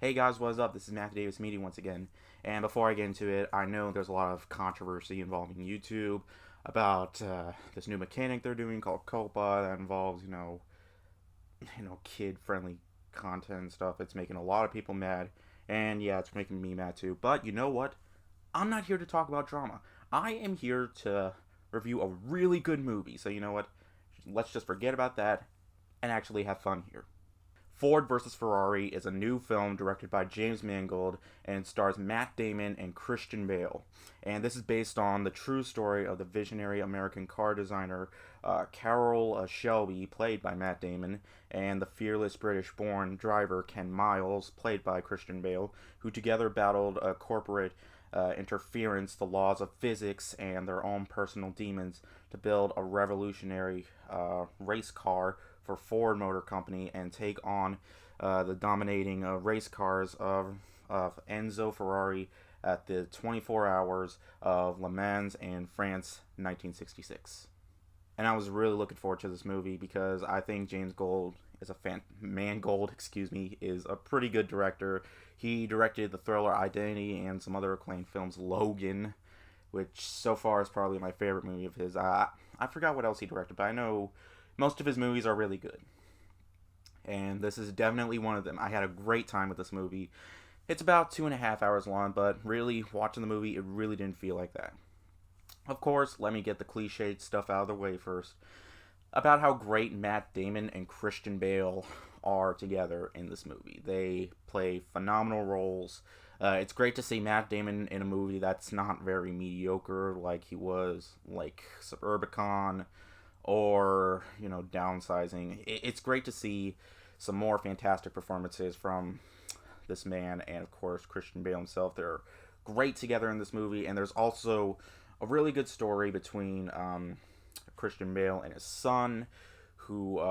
Hey guys, what's up? This is Matthew Davis Media once again. And before I get into it, I know there's a lot of controversy involving YouTube about this new mechanic they're doing called Copa that involves, kid-friendly content and stuff. It's making a lot of people mad, and yeah, it's making me mad too. But you know what? I'm not here to talk about drama. I am here to review a really good movie. So you know what? Let's just forget about that and actually have fun here. Ford vs. Ferrari is a new film directed by James Mangold and stars Matt Damon and Christian Bale. And this is based on the true story of the visionary American car designer Carroll Shelby, played by Matt Damon, and the fearless British-born driver Ken Miles, played by Christian Bale, who together battled corporate interference, the laws of physics, and their own personal demons to build a revolutionary race car for Ford Motor Company and take on the dominating race cars of Enzo Ferrari at the 24 hours of Le Mans in France 1966. And I was really looking forward to this movie because I think Mangold, is a pretty good director. He directed the thriller Identity and some other acclaimed films, Logan, which so far is probably my favorite movie of his. I forgot what else he directed, but I know most of his movies are really good. And this is definitely one of them. I had a great time with this movie. It's about 2.5 hours long, but really, watching the movie, it really didn't feel like that. Of course, let me get the cliched stuff out of the way first. About how great Matt Damon and Christian Bale are together in this movie. They play phenomenal roles. It's great to see Matt Damon in a movie that's not very mediocre like he was, like Suburbicon or, Downsizing. It's great to see some more fantastic performances from this man and, of course, Christian Bale himself. They're great together in this movie, and there's also a really good story between Christian Bale and his son, who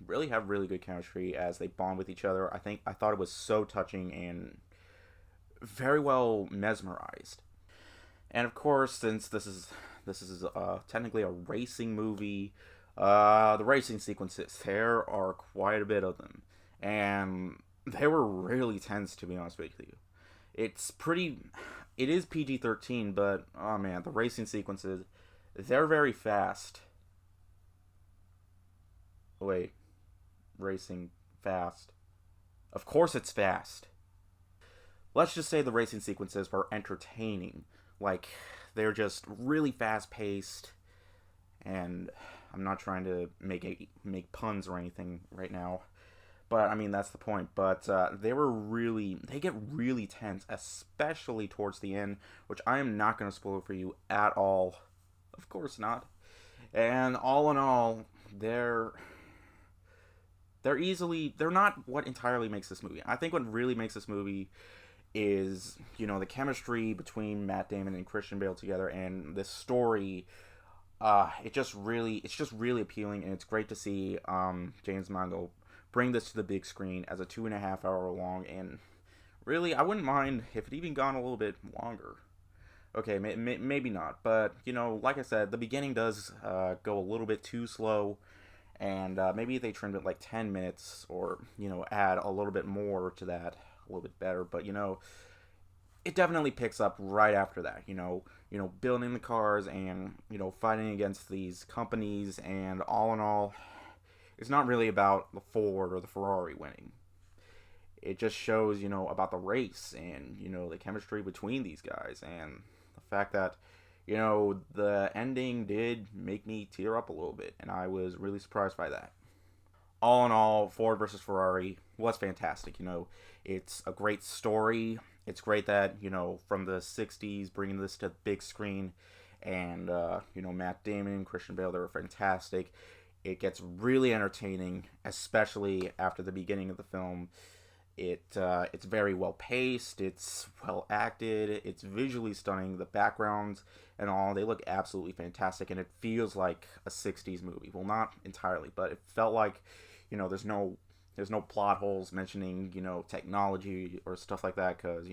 really have really good chemistry as they bond with each other. I thought it was so touching and very well mesmerized. And of course, since this is technically a racing movie, the racing sequences, there are quite a bit of them, and they were really tense, to be honest with you. It is PG-13, but oh man, the racing sequences, they're very fast. Wait, racing fast. Of course it's fast. Let's just say the racing sequences were entertaining. Like, they're just really fast paced, and I'm not trying to make puns or anything right now, but I mean that's the point. But they get really tense, especially towards the end, which I am not going to spoil for you at all. Of course not. And all in all, they're not what entirely makes this movie. I think what really makes this movie is, the chemistry between Matt Damon and Christian Bale together, and this story. It's just really appealing, and it's great to see James Mangold bring this to the big screen as a 2.5 hour long. And really, I wouldn't mind if it even gone a little bit longer. Okay, maybe not, but like I said, the beginning does go a little bit too slow, and maybe they trimmed it like 10 minutes, or add a little bit more to that, a little bit better. But it definitely picks up right after that. Building the cars and fighting against these companies, and all in all, it's not really about the Ford or the Ferrari winning. It just shows about the race and the chemistry between these guys, and the fact that the ending did make me tear up a little bit, and I was really surprised by that. All in all, Ford versus Ferrari was fantastic. It's a great story. It's great that, from the 60s, bringing this to the big screen, and, Matt Damon and Christian Bale, they were fantastic. It gets really entertaining, especially after the beginning of the film. It's very well paced, it's well acted, it's visually stunning. The backgrounds and all, they look absolutely fantastic, and it feels like a 60s movie. Well, not entirely, but it felt like, there's no plot holes mentioning, technology or stuff like that, because,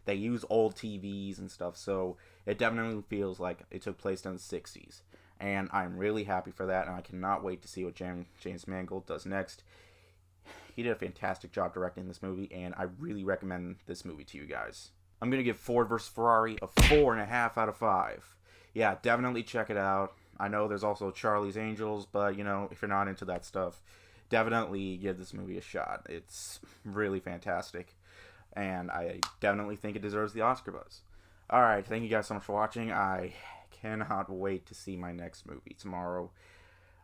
they use old TVs and stuff, so it definitely feels like it took place in the 60s. And I'm really happy for that, and I cannot wait to see what James Mangold does next. he did a fantastic job directing this movie, and I really recommend this movie to you guys. I'm going to give Ford vs. Ferrari a 4.5 out of 5. Yeah, definitely check it out. I know there's also Charlie's Angels, but, you know, if you're not into that stuff, definitely give this movie a shot. It's really fantastic, and I definitely think it deserves the Oscar buzz. Alright, thank you guys so much for watching. I cannot wait to see my next movie tomorrow.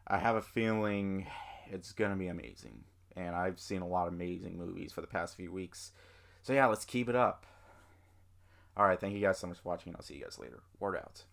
I have a feeling it's going to be amazing, and I've seen a lot of amazing movies for the past few weeks. So yeah, let's keep it up. Alright, thank you guys so much for watching, and I'll see you guys later. Word out.